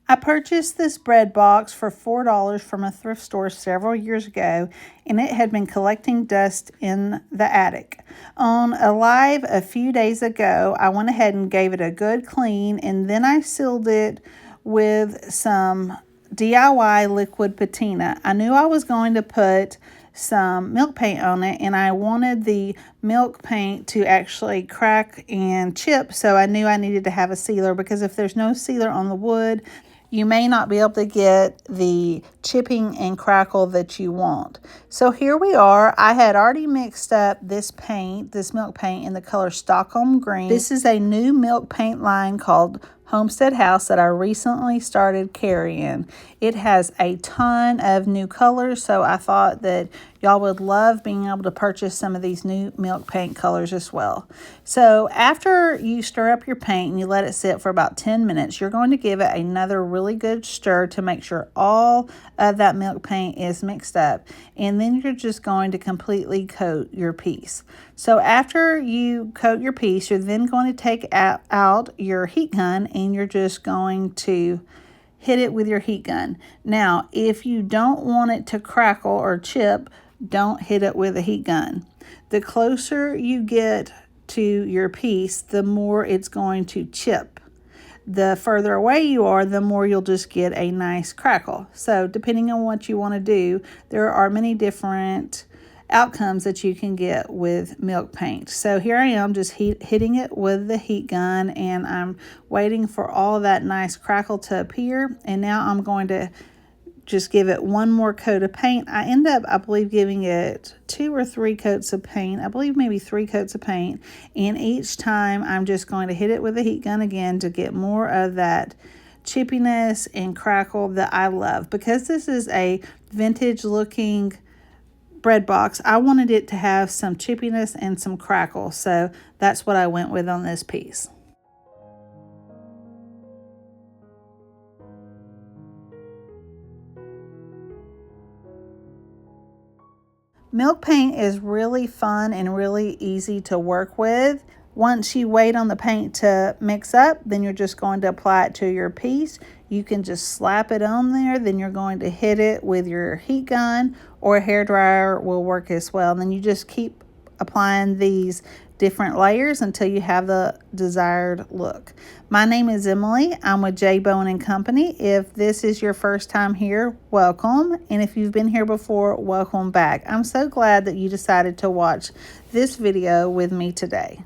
I purchased this bread box for $4 from a thrift store several years ago, and it had been collecting dust in the attic. On a live a few days ago, I went ahead and gave it a good clean, and then I sealed it with some DIY liquid patina. I knew I was going to put some milk paint on it, and I wanted the milk paint to actually crack and chip, so I knew I needed to have a sealer, because if there's no sealer on the wood, you may not be able to get the chipping and crackle that you want. So here we are. I had already mixed up this paint, this milk paint, in the color Stockholm Green. This is a new milk paint line called Homestead House that I recently started carrying. It has a ton of new colors, so I thought that y'all would love being able to purchase some of these new milk paint colors as well. So after you stir up your paint and you let it sit for about 10 minutes, you're going to give it another really good stir to make sure all of that milk paint is mixed up. And then you're just going to completely coat your piece. So after you coat your piece, you're then going to take out your heat gun, and you're just going to hit it with your heat gun. Now, if you don't want it to crackle or chip, don't hit it with a heat gun. The closer you get to your piece, the more it's going to chip. The further away you are, the more you'll just get a nice crackle. So depending on what you want to do, there are many different outcomes that you can get with milk paint. So here I am just hitting it with the heat gun, and I'm waiting for all that nice crackle to appear. And now I'm going to just give it one more coat of paint. I end up, I believe, giving it 2 or 3 coats of paint. I believe maybe 3 coats of paint. And each time I'm just going to hit it with the heat gun again to get more of that chippiness and crackle that I love. Because this is a vintage looking bread box, I wanted it to have some chippiness and some crackle. So that's what I went with on this piece. Milk paint is really fun and really easy to work with. Once you wait on the paint to mix up, then you're just going to apply it to your piece. You can just slap it on there. Then you're going to hit it with your heat gun, or a hairdryer will work as well. And then you just keep applying these different layers until you have the desired look. My name is Emily. I'm with J Bowen & Company. If this is your first time here, welcome. And if you've been here before, welcome back. I'm so glad that you decided to watch this video with me today.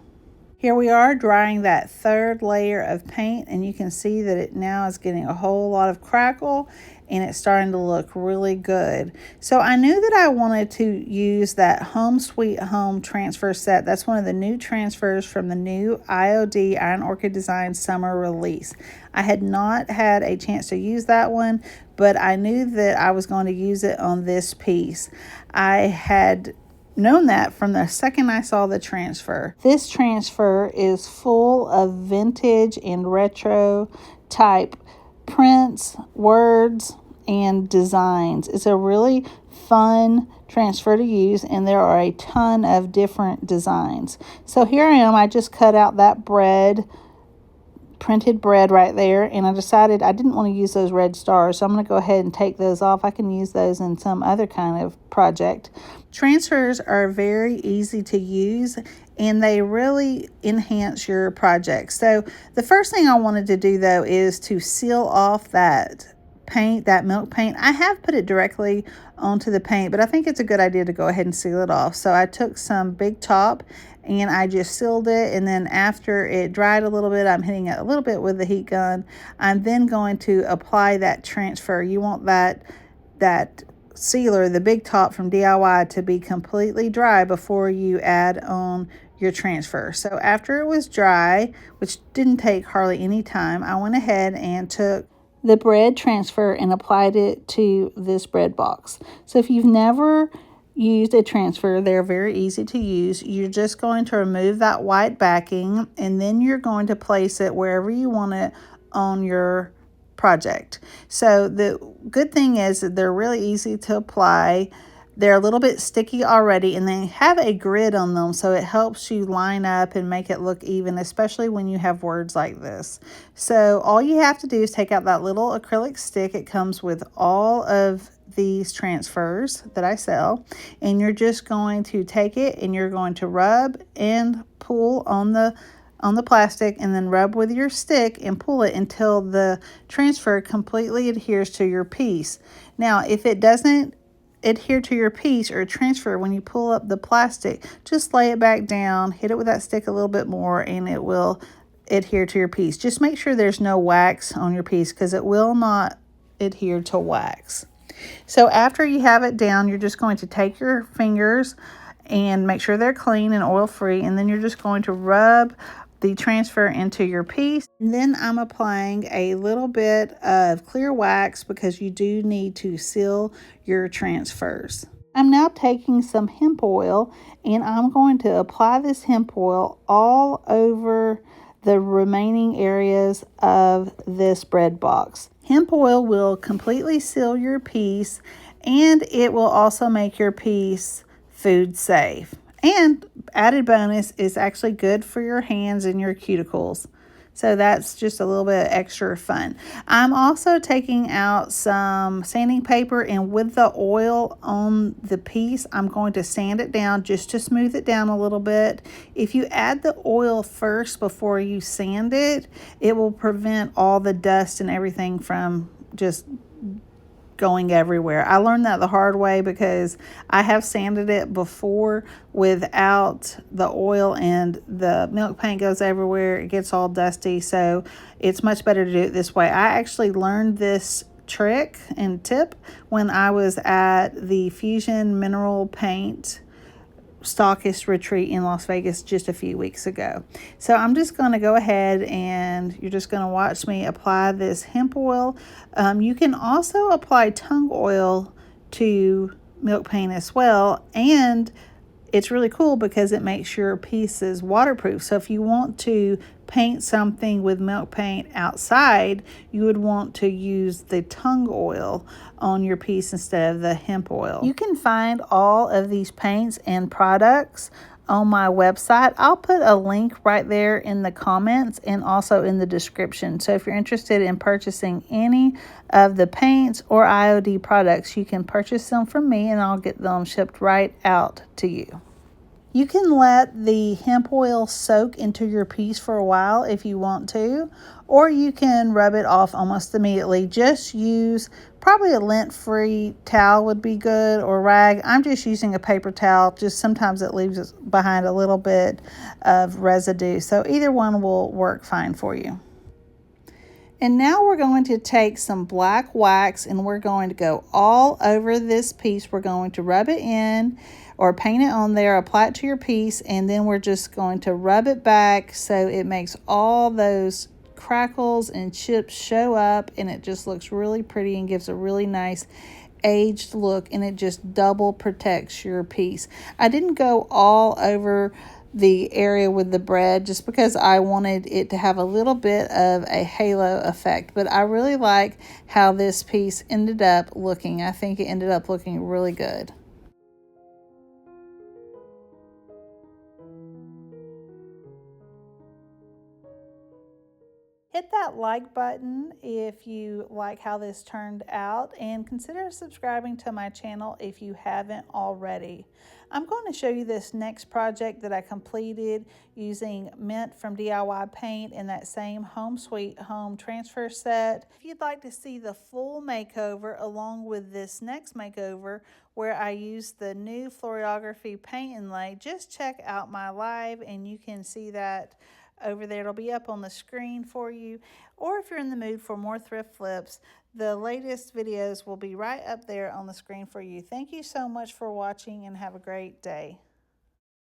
Here we are drying that third layer of paint, and you can see that it now is getting a whole lot of crackle, and it's starting to look really good. So I knew that I wanted to use that Home Sweet Home transfer set. That's one of the new transfers from the new IOD Iron Orchid Designs summer release. I had not had a chance to use that one, but I knew that I was going to use it on this piece. I had known that from the second I saw the transfer. This transfer is full of vintage and retro type prints, words, and designs. It's a really fun transfer to use, and there are a ton of different designs. So here I am. I just cut out that printed bread right there, and I decided I didn't want to use those red stars, so I'm going to go ahead and take those off. I can use those in some other kind of project. Transfers are very easy to use, and they really enhance your project. So the first thing I wanted to do, though, is to seal off that paint, that milk paint. I have put it directly onto the paint, but I think it's a good idea to go ahead and seal it off. So I took some Big Top and I just sealed it, and then after it dried a little bit, I'm hitting it a little bit with the heat gun. I'm then going to apply that transfer. You want that sealer, the Big Top from DIY, to be completely dry before you add on your transfer. So after it was dry, which didn't take hardly any time, I went ahead and took the bread transfer and applied it to this bread box. So if you've never used a transfer, they're very easy to use. You're just going to remove that white backing, and then you're going to place it wherever you want it on your project. So the good thing is that they're really easy to apply. They're a little bit sticky already, and they have a grid on them, so it helps you line up and make it look even, especially when you have words like this. So all you have to do is take out that little acrylic stick. It comes with all of these transfers that I sell, and you're just going to take it and you're going to rub and pull on the plastic, and then rub with your stick and pull it until the transfer completely adheres to your piece. Now, if it doesn't adhere to your piece or transfer when you pull up the plastic, just lay it back down, hit it with that stick a little bit more, and it will adhere to your piece. Just make sure there's no wax on your piece, because it will not adhere to wax. So after you have it down, you're just going to take your fingers and make sure they're clean and oil free, and then you're just going to rub the transfer into your piece. And then I'm applying a little bit of clear wax, because you do need to seal your transfers. I'm now taking some hemp oil, and I'm going to apply this hemp oil all over the remaining areas of this bread box. Hemp oil will completely seal your piece, and it will also make your piece food safe. And added bonus, is actually good for your hands and your cuticles. So that's just a little bit extra fun. I'm also taking out some sanding paper, and with the oil on the piece, I'm going to sand it down just to smooth it down a little bit. If you add the oil first before you sand it, it will prevent all the dust and everything from just going everywhere. I learned that the hard way, because I have sanded it before without the oil, and the milk paint goes everywhere. It gets all dusty, so it's much better to do it this way. I actually learned this trick and tip when I was at the Fusion Mineral Paint stockist retreat in Las Vegas just a few weeks ago. So I'm just going to go ahead, and you're just going to watch me apply this hemp oil. You can also apply tung oil to milk paint as well, and it's really cool because it makes your pieces waterproof. So if you want to paint something with milk paint outside, you would want to use the tung oil on your piece instead of the hemp oil. You can find all of these paints and products on my website. I'll put a link right there in the comments and also in the description. So if you're interested in purchasing any of the paints or IOD products, you can purchase them from me, and I'll get them shipped right out to you. You can let the hemp oil soak into your piece for a while if you want to, or you can rub it off almost immediately. Just use probably a lint-free towel would be good, or rag. I'm just using a paper towel. Just sometimes it leaves behind a little bit of residue. So either one will work fine for you. And now we're going to take some black wax, and we're going to go all over this piece. We're going to rub it in or paint it on there, apply it to your piece, and then we're just going to rub it back so it makes all those crackles and chips show up, and it just looks really pretty and gives a really nice aged look, and it just double protects your piece. I didn't go all over the area with the bread just because I wanted it to have a little bit of a halo effect, but I really like how this piece ended up looking. I think it ended up looking really good. Hit that like button if you like how this turned out, and consider subscribing to my channel if you haven't already. I'm going to show you this next project that I completed using Mint from DIY Paint in that same Home Sweet Home transfer set. If you'd like to see the full makeover along with this next makeover where I use the new Florography paint inlay, just check out my live and you can see that over there. It'll be up on the screen for you. Or if you're in the mood for more thrift flips, the latest videos will be right up there on the screen for you. Thank you so much for watching, and have a great day.